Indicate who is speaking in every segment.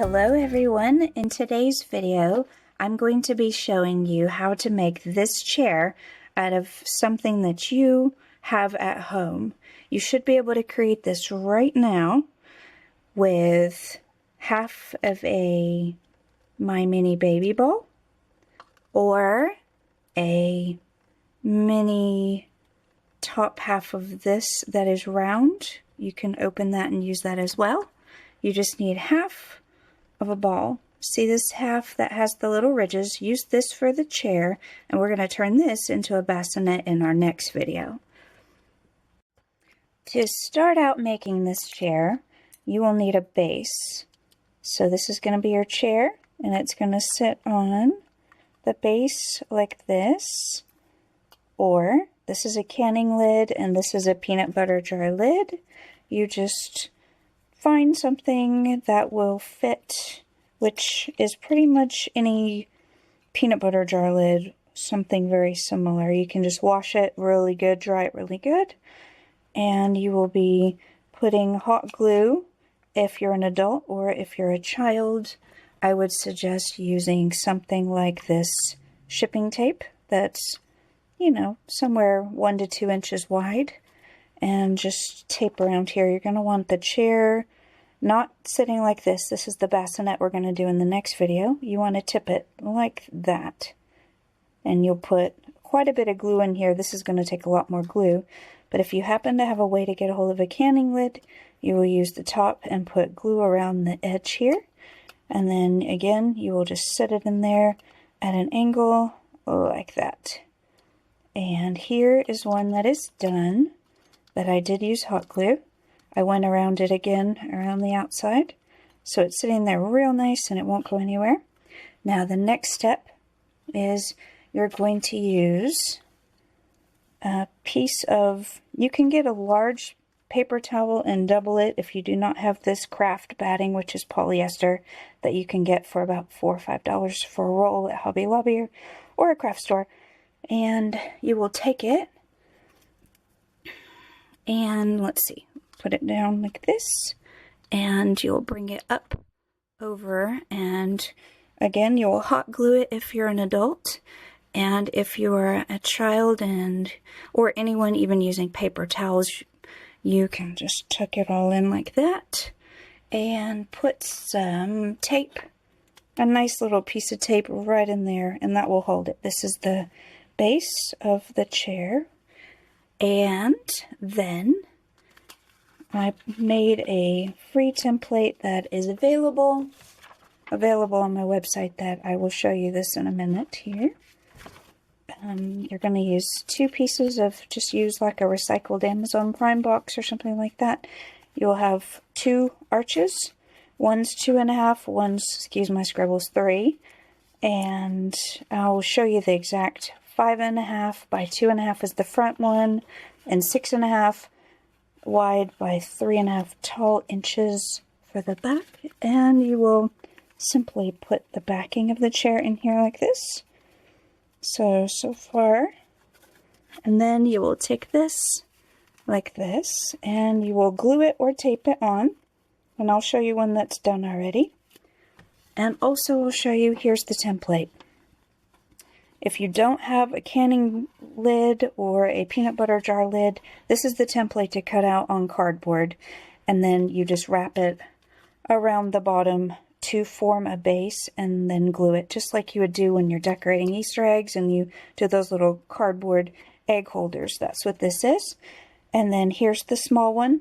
Speaker 1: Hello everyone. In today's video, I'm going to be showing you how to make this chair out of something that you have at home. You should be able to create this right now with half of a My Mini Baby ball or a mini top half of this that is round. You can open that and use that as well. You just need half of a ball. See this half that has the little ridges? Use this for the chair, and we're going to turn this into a bassinet in our next video. To start out making this chair, you will need a base. So this is going to be your chair, and it's going to sit on the base like this, or this is a canning lid and this is a peanut butter jar lid. You just find something that will fit, which is pretty much any peanut butter jar lid, something very similar. You can just wash it really good, dry it really good, and you will be putting hot glue. If you're an adult or if you're a child, I would suggest using something like this shipping tape that's, you know, somewhere 1 to 2 inches wide, and just tape around here. You're going to want the chair not sitting like this. This is the bassinet we're going to do in the next video. You want to tip it like that, and you'll put quite a bit of glue in here. This is going to take a lot more glue, but if you happen to have a way to get a hold of a canning lid, you will use the top and put glue around the edge here, and then again you will just set it in there at an angle like that. And here is one that is done, that I did use hot glue. I went around it again around the outside, so it's sitting there real nice and it won't go anywhere. Now the next step is you're going to use a piece of, you can get a large paper towel and double it if you do not have this craft batting, which is polyester, that you can get for about $4 or $5 for a roll at Hobby Lobby or a craft store. And you will take it and, let's see, put it down like this, and you'll bring it up over, and again you will hot glue it if you're an adult, and if you're a child or anyone even using paper towels, you can just tuck it all in like that and put some tape, a nice little piece of tape right in there, and that will hold it. This is the base of the chair. And then I made a free template that is available on my website, that I will show you this in a minute here. You're going to use 2 pieces of, just use like a recycled Amazon Prime box or something like that. You'll have 2 arches. One's 2.5, one's, excuse my scribbles, 3. And I'll show you the exact 5.5 by 2.5 is the front one, and 6.5 wide by 3.5 tall inches for the back. And you will simply put the backing of the chair in here like this. So far. And then you will take this like this, and you will glue it or tape it on. And I'll show you one that's done already. And also I'll show you, here's the template. If you don't have a canning lid or a peanut butter jar lid, this is the template to cut out on cardboard. And then you just wrap it around the bottom to form a base, and then glue it, just like you would do when you're decorating Easter eggs and you do those little cardboard egg holders. That's what this is. And then here's the small one,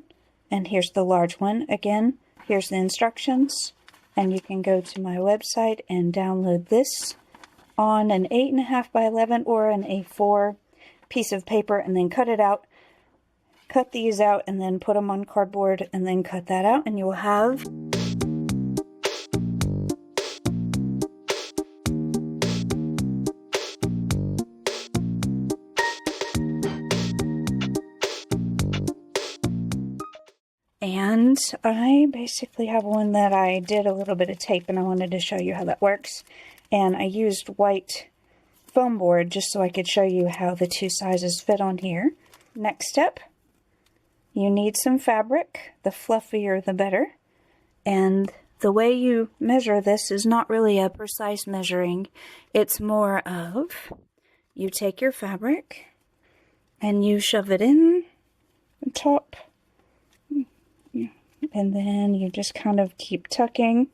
Speaker 1: and here's the large one. Again, here's the instructions, and you can go to my website and download this on an 8.5 by 11 or an A4 piece of paper, and then cut it out. Cut these out and then put them on cardboard, and then cut that out, and you will have And I basically have one that I did a little bit of tape, and I wanted to show you how that works. And I used white foam board just so I could show you how the 2 sizes fit on here. Next step, you need some fabric. The fluffier the better. And the way you measure this is not really a precise measuring. It's more of, you take your fabric and you shove it in the top, and then you just kind of keep tucking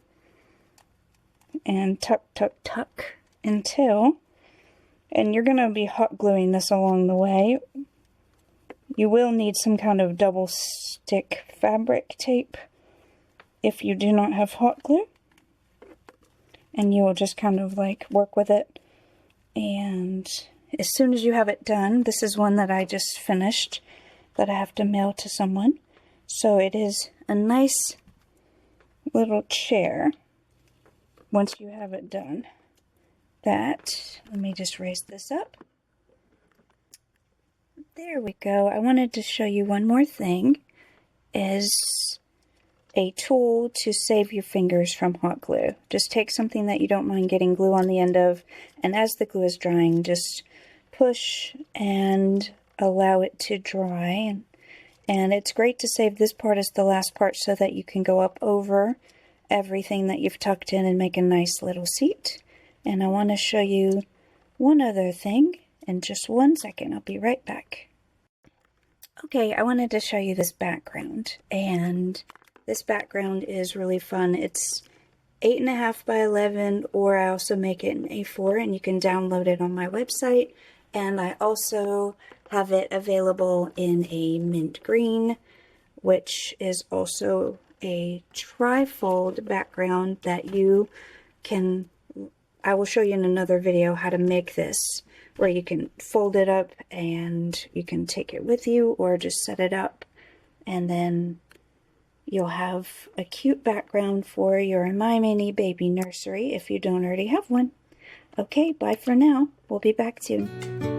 Speaker 1: and tuck, tuck, tuck until, and you're going to be hot gluing this along the way. You will need some kind of double stick fabric tape if you do not have hot glue. And you will just kind of like work with it. And as soon as you have it done, this is one that I just finished that I have to mail to someone. So it is a nice little chair once you have it done. Let me just raise this up. There we go. I wanted to show you one more thing, is a tool to save your fingers from hot glue. Just take something that you don't mind getting glue on the end of, and as the glue is drying, just push and allow it to dry. And it's great to save this part as the last part so that you can go up over everything that you've tucked in and make a nice little seat. And I want to show you one other thing in just 1 second. I'll be right back. Okay, I wanted to show you this background, and this background is really fun. It's 8.5 by 11, or I also make it in A4, and you can download it on my website. And I also have it available in a mint green, which is also a trifold background that you can, I will show you in another video how to make this, where you can fold it up and you can take it with you or just set it up, and then you'll have a cute background for your My Mini Baby nursery if you don't already have one. Okay, bye for now. We'll be back soon.